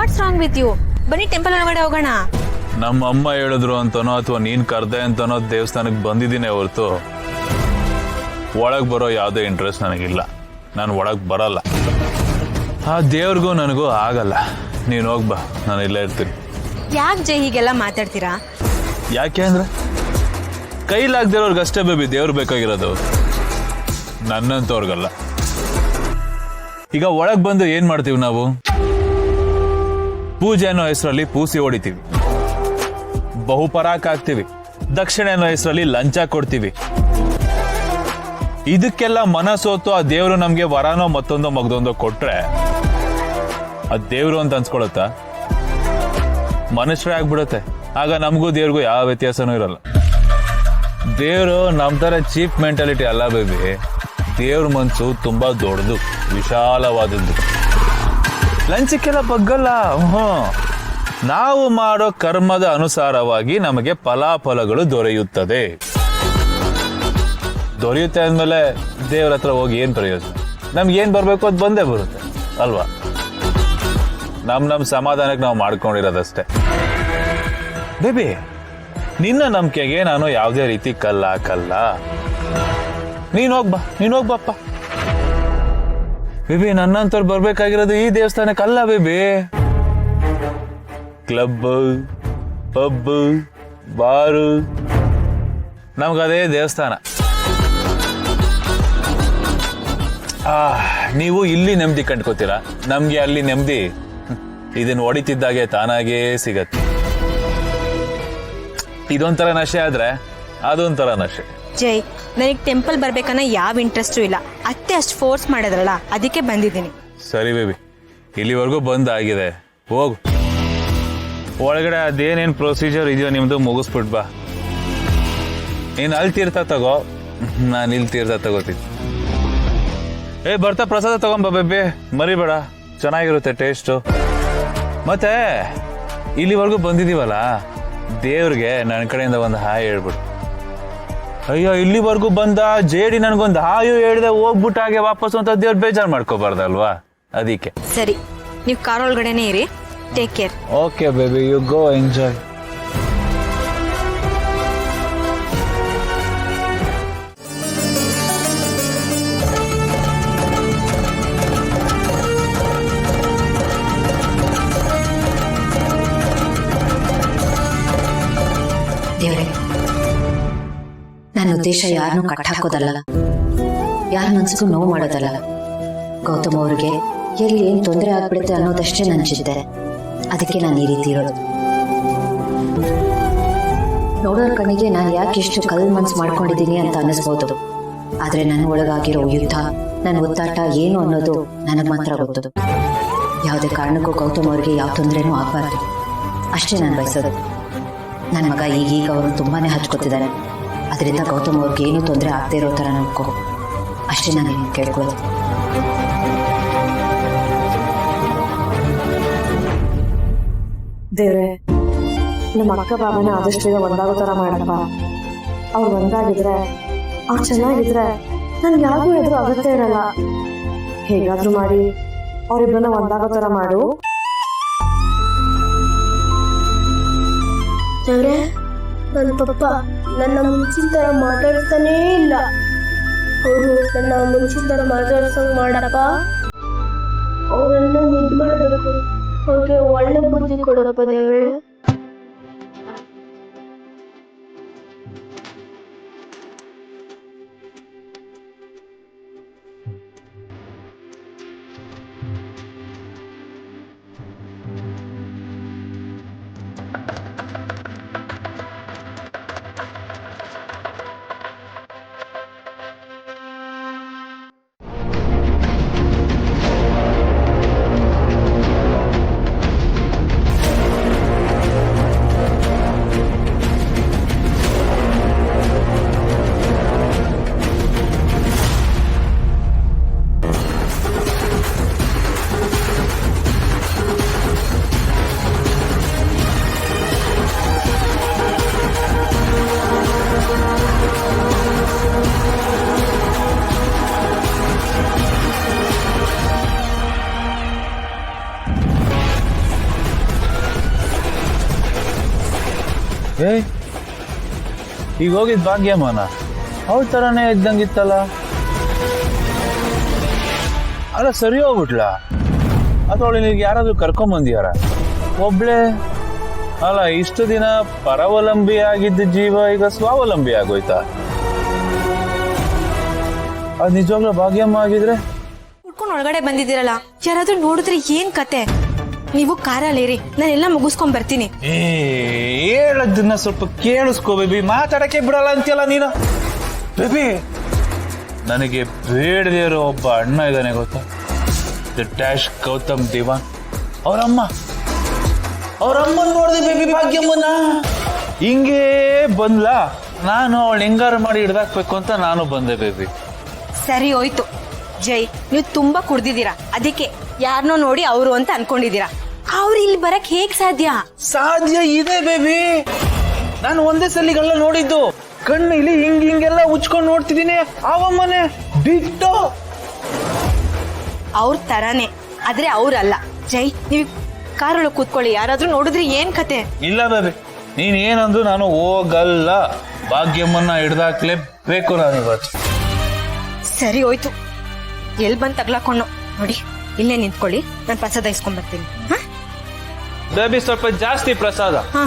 What's wrong with you? ಬನ್ನಿ temple ಒಳಗಡೆ ಹೋಗೋಣ. ನಮ್ಮ ಅಮ್ಮ ಹೇಳಿದ್ರು ಅಂತನೋ ಅಥವಾ ನೀನ್ ಕರ್ದೆ ಅಂತನೋ ದೇವಸ್ಥಾನಕ್ಕೆ ಬಂದಿದ್ದೀನಿ ಹೊರತು ಒಳಗ್ ಬರೋ ಯಾವುದೇ ಇಂಟ್ರೆಸ್ಟ್ ನನಗಿಲ್ಲ. ನಾನು ಒಳಗ್ ಬರಲ್ಲ. ಆ ದೇವ್ರಿಗೂ ನನಗೂ ಆಗಲ್ಲ. ನೀನು ಹೋಗ್ಬಾ, ನಾನು ಇಲ್ಲೇ ಇರ್ತೀನಿ. ಯಾಕೆ ಜೈ ಹೀಗೆಲ್ಲ ಮಾತಾಡ್ತೀರಾ? ಯಾಕೆ ಅಂದ್ರೆ ಕೈಲಾಗ್ದಿರೋರ್ಗೆ ಅಷ್ಟೇ ಬೇಬಿ ದೇವ್ರು ಬೇಕಾಗಿರೋದು, ನನ್ನಂತವ್ರಿಗಲ್ಲ. ಈಗ ಒಳಗ್ ಬಂದು ಏನ್ ಮಾಡ್ತೀವಿ ನಾವು? ಪೂಜೆ ಅನ್ನೋ ಹೆಸರಲ್ಲಿ ಪೂಸಿ ಹೊಡಿತೀವಿ, ಬಹುಪರಾಕ್ ಹಾಕ್ತಿವಿ, ದಕ್ಷಿಣೆ ಅನ್ನೋ ಹೆಸರಲ್ಲಿ ಲಂಚ ಕೊಡ್ತೀವಿ. ಇದಕ್ಕೆಲ್ಲ ಮನಸ್ಸೋತು ಆ ದೇವ್ರು ನಮ್ಗೆ ವರಾನೋ ಮತ್ತೊಂದೋ ಮಗದೊಂದೋ ಕೊಟ್ರೆ ಅದ್ ದೇವ್ರು ಅಂತ ಅನ್ಸ್ಕೊಳತ್ತಾ? ಮನುಷ್ಯರೇ ಆಗ್ಬಿಡುತ್ತೆ. ಆಗ ನಮಗೂ ದೇವ್ರಿಗೂ ಯಾವ ವ್ಯತ್ಯಾಸನೂ ಇರಲ್ಲ. ದೇವ್ರು ನಮ್ ತರ ಚೀಪ್ ಮೆಂಟಾಲಿಟಿ ಅಲ್ಲ ಬೇಬಿ. ದೇವ್ರ ಮನ್ಸು ತುಂಬಾ ದೊಡ್ಡದು, ವಿಶಾಲವಾದದ್ದು. ಲಂಚಕ್ಕೆಲ್ಲ ಬಗ್ಗಲ್ಲ. ನಾವು ಮಾಡೋ ಕರ್ಮದ ಅನುಸಾರವಾಗಿ ನಮಗೆ ಫಲಾಫಲಗಳು ದೊರೆಯುತ್ತದೆ. ದೊರೆಯುತ್ತೆ ಅಂದ್ಮೇಲೆ ದೇವ್ರ ಹತ್ರ ಹೋಗಿ ಏನ್ ಪ್ರಯೋಜನ? ನಮ್ಗೆ ಏನ್ ಬರ್ಬೇಕು ಅದು ಬಂದೇ ಬರುತ್ತೆ ಅಲ್ವಾ? ನಮ್ ಸಮಾಧಾನಕ್ಕೆ ನಾವು ಮಾಡ್ಕೊಂಡಿರೋದಷ್ಟೇ. ಬೇಬಿ, ನಿನ್ನ ನಂಬಿಕೆಗೆ ನಾನು ಯಾವುದೇ ರೀತಿ ಕಲ್ಲ ಹಾಕಲ್ಲ. ನೀನ್ ಹೋಗ್ಬಪ್ಪ. ಬೇಬಿ, ನನ್ನಂತವ್ರು ಬರ್ಬೇಕಾಗಿರೋದು ಈ ದೇವಸ್ಥಾನಕ್ಕಲ್ಲ ಬೇಬಿ. ಕ್ಲಬ್, ಪಬ್, ಬಾರು, ನಮ್ಗದೇ ದೇವಸ್ಥಾನ. ನೀವು ಇಲ್ಲಿ ನೆಮ್ಮದಿ ಕಂಡ್ಕೋತೀರಾ, ನಮ್ಗೆ ಅಲ್ಲಿ ನೆಮ್ಮದಿ ಇದನ್ನ ಹೊಡಿತಿದ್ದಾಗೆ ತಾನಾಗೇ ಸಿಗತ್ತೆ. ಇದೊಂಥರ ನಶೆ ಆದ್ರೆ ಅದೊಂಥರ ನಶೆ. ಜೈ, ನನಗೆ ಟೆಂಪಲ್ ಬರ್ಬೇಕನ್ನ ಯಾವ ಇಂಟ್ರೆಸ್ಟು ಇಲ್ಲ. ಅತ್ತೆ ಅಷ್ಟು ಫೋರ್ಸ್ ಮಾಡಿದ್ರಲ್ಲ, ಅದಕ್ಕೆ ಬಂದಿದ್ದೀನಿ. ಸರಿ ಬೇಬಿ, ಇಲ್ಲಿವರೆಗೂ ಬಂದಾಗಿದೆ, ಹೋಗು. ಒಳಗಡೆ ಅದೇನೇನು ಪ್ರೊಸೀಜರ್ ಇದೆಯೋ ನಿಮ್ದು ಮುಗಿಸ್ಬಿಟ್ ಬಾ. ನೀನು ಅಲ್ಲಿ ತೀರ್ಥ ತಗೋ, ನಾನು ಇಲ್ಲಿ ತೀರ್ಥ ತಗೋತೀನಿ. ಬರ್ತಾ ಪ್ರಸಾದ ತಗೊಂಬ ಬೇಬಿ, ಮರಿಬೇಡ, ಚೆನ್ನಾಗಿರುತ್ತೆ ಟೇಸ್ಟು. ಮತ್ತೆ ಇಲ್ಲಿವರೆಗೂ ಬಂದಿದೀವಲ್ಲ, ದೇವ್ರಿಗೆ ನನ್ನ ಕಡೆಯಿಂದ ಒಂದು ಹಾಯ್ ಹೇಳ್ಬಿಡು. ಅಯ್ಯೋ, ಇಲ್ಲಿವರೆಗೂ ಬಂದ ಜೇಡಿ ನನ್ಗೊಂದು ಹಾಯು ಹೇಳಿದೆ ಹೋಗ್ಬಿಟ್ಟು ಹಾಗೆ ವಾಪಸ್ ಅಂತ ದೇವ್ರು ಬೇಜಾರು ಮಾಡ್ಕೋಬಾರ್ದಲ್ವಾ? ಅದಕ್ಕೆ. ಸರಿ, ನೀವು ಕಾರ್ ಒಳಗಡೆನೆ ಇರಿ. Take care. Okay baby, you go enjoy. ದೇವ್ರೆ, ನನ್ನ ಉದ್ದೇಶ ಯಾರನ್ನೂ ಕಟ್ಟಾಕೋದಲ್ಲ, ಯಾರ ಮನ್ಸಿಗೂ ನೋವು ಮಾಡೋದಲ್ಲ. ಗೌತಮ್ ಅವ್ರಿಗೆ ಎಲ್ಲಿ ಏನ್ ತೊಂದರೆ ಆಗ್ಬಿಡುತ್ತೆ ಅನ್ನೋದಷ್ಟೇ ನನ್ನ ಚಿಂತೆ. ಅದಕ್ಕೆ ನಾನು ಈ ರೀತಿ ಇರೋದು. ನೋಡೋರ್ ಕಣ್ಣಿಗೆ ನಾನು ಯಾಕೆ ಇಷ್ಟು ಕಲ್ ಮನ್ಸು ಮಾಡ್ಕೊಂಡಿದ್ದೀನಿ ಅಂತ ಅನ್ನಿಸ್ಬೋದು. ಆದ್ರೆ ನನ್ನ ಒಳಗಾಗಿರೋ ಯುದ್ಧ, ನನ್ನ ಒತ್ತಾಟ ಏನು ಅನ್ನೋದು ನನಗೆ ಮಾತ್ರ ಗೊತ್ತು. ಯಾವುದೇ ಕಾರಣಕ್ಕೂ ಗೌತಮ್ ಅವ್ರಿಗೆ ಯಾವ ತೊಂದರೆನೂ ಆಗ್ಬಾರ್ದು, ಅಷ್ಟೇ ನಾನು ಬಯಸೋದು. ನನ್ನ ಮಗ ಈಗೀಗ ಅವರು ತುಂಬಾನೇ ಹಚ್ಕೋತಿದ್ದಾನೆ. ಅದರಿಂದ ಗೌತಮ್ ಅವ್ರಿಗೆ ಏನೂ ತೊಂದರೆ ಆಗದೆ ಇರೋ ಥರ ನೋಡ್ಕೋ, ಅಷ್ಟೇ ನಾನು ಕೇಳ್ಕೊಳ್ಳೋದು. ದೇವ್ರೆ, ನಮ್ಮ ಅಕ್ಕ ಬಾಬನ ಆದಷ್ಟು ಬೇಗ ಒಂದಾಗೋ ಥರ ಮಾಡಪ್ಪ. ಅವ್ರು ಒಂದಾಗಿದ್ರೆ, ಅವ್ರು ಚೆನ್ನಾಗಿದ್ರೆ ನನ್ಗೆ ಯಾರಿಗೂ ಎದುರು ಅಗತ್ಯ ಇರಲ್ಲ. ಹೇಗಾದ್ರೂ ಮಾಡಿ ಅವ್ರಿಬ್ಬರನ್ನ ಒಂದಾಗೋ ಥರ ಮಾಡು. ದೇವ್ರೆ, ನನ್ನ ಪಪ್ಪ ನನ್ನ ಮುಂಚಿನ ಥರ ಮಾತಾಡ್ತಾನೇ ಇಲ್ಲ. ಅವರು ನನ್ನ ಮುಂಚಿನ ಥರ ಮಾತಾಡ್ಸಂಗ್ ಮಾಡಪ್ಪ. ಅವರನ್ನ ಮುದ್ದು ಮಾಡಬೇಕು, ಅವ್ರಿಗೆ ಒಳ್ಳೆ ಬುದ್ಧಿ ಕೊಡಪ್ಪ ದೇವ್ರೆ. ಏಯ್ ಈಗ ಹೋಗಿದ್ ಭಾಗ್ಯಮ್ಮನ ಅವಳ ತರನೇ ಇದ್ದಂಗಿತ್ತಲ್ಲ. ಅಲ್ಲ ಸರಿ ಹೋಗ್ಬಿಟ್ಲ ಅಥವಾ ಅವಳಿಗೆ ಯಾರಾದ್ರೂ ಕರ್ಕೊಂಬಂದಿಯಾರ? ಒಬ್ಳೆ ಅಲ್ಲ, ಇಷ್ಟು ದಿನ ಪರಾವಲಂಬಿ ಆಗಿದ್ದ ಜೀವ ಈಗ ಸ್ವಾವಲಂಬಿ ಆಗೋಯ್ತಾ? ಅದ್ ನಿಜವಾಗ್ಲೂ ಭಾಗ್ಯಮ್ಮ ಆಗಿದ್ರೆ? ಹುಡ್ಕೊಂಡು ಒಳಗಡೆ ಬಂದಿದ್ದೀರಲ್ಲ, ಯಾರಾದ್ರೂ ನೋಡಿದ್ರೆ ಏನ್ ಕತೆ? ನೀವು ಕಾರಲ್ಲಿರಿ, ನಾನೆಲ್ಲ ಮುಗಿಸ್ಕೊಂಡ್ ಬರ್ತೀನಿ. ಹೇಳದನ್ನ ಸ್ವಲ್ಪ ಕೇಳಿಸ್ಕೋ ಬೇಬಿ, ಮಾತಾಡಕ್ಕೆ ಬಿಡಲ್ಲ ಅಂತೀಯಲ್ಲ ನೀನು. ಬೇಬಿ, ನನಗೆ ಬೇಡದೇ ಇರೋ ಒಬ್ಬ ಅಣ್ಣ ಇದ್ದಾನೆ ಗೊತ್ತಾ? ದ ಡ್ಯಾಶ್ ಗೌತಮ್ ದಿವಾನ್. ಅವರಮ್ಮನ್ ನೋಡಿದೆ ಬೇಬಿ ಭಾಗ್ಯಮ್ಮನ ಹಿಂಗೇ ಬಂದ್ಲ. ನಾನು ಅವಳು ಹೆಂಗಾರು ಮಾಡಿ ಹಿಡ್ದಾಕ್ಬೇಕು ಅಂತ ನಾನು ಬಂದೆ ಬೇಬಿ. ಸರಿ ಹೋಯ್ತು ಜೈ, ನೀವು ತುಂಬಾ ಕುಡ್ದಿದ್ದೀರಾ, ಅದಕ್ಕೆ ಯಾರನ್ನೋ ನೋಡಿ ಅವರು ಅಂತ ಅನ್ಕೊಂಡಿದ್ದೀರಾ. ಅವ್ರು ಇಲ್ಲಿ ಬರಕ್ ಹೇಗ್ ಸಾಧ್ಯ? ಸಾಧ್ಯ ಇದೆ ಬೇಬಿ. ನಾನು ಒಂದೇ ಸಲಿಗೆಲ್ಲ ನೋಡಿದ್ದು, ಕಣ್ಣು ಇಲ್ಲಿ ಹಿಂಗೆಲ್ಲ ಉಚ್ಕೊಂಡು ನೋಡ್ತಿದ್ದೀನಿ. ಅವಮ್ಮನೆ ಬಿಟ್ಟು ಅವ್ರ ತರಾನೇ, ಆದ್ರೆ ಅವ್ರಲ್ಲ. ಜೈ, ನೀವು ಕಾರೊಳಗೆ ಕೂತ್ಕೊಳ್ಳಿ, ಯಾರಾದ್ರೂ ನೋಡಿದ್ರೆ ಏನ್ ಕತೆ? ಇಲ್ಲ ಬೇಬಿ, ನೀನ್ ಏನಂದ್ರು ನಾನು ಹೋಗಲ್ಲ. ಭಾಗ್ಯಮ್ಮನ್ನ ಹಿಡ್ದಾಕ್ಲೇಬೇಕು ನಾನು ಇವತ್ತು. ಸರಿ ಹೋಯ್ತು, ಎಲ್ ಬಂದ್ ತಗ್ಲಾಕೊಂಡು ನೋಡಿ, ಇಲ್ಲೇ ನಿಂತ್ಕೊಳ್ಳಿ, ನಾನು ಪ್ರಸಾದ ಇಸ್ಕೊಂಡ್ ಬರ್ತೀನಿ. ಬೇಬಿ ಸ್ವಲ್ಪ ಜಾಸ್ತಿ ಪ್ರಸಾದ. ಹಾ.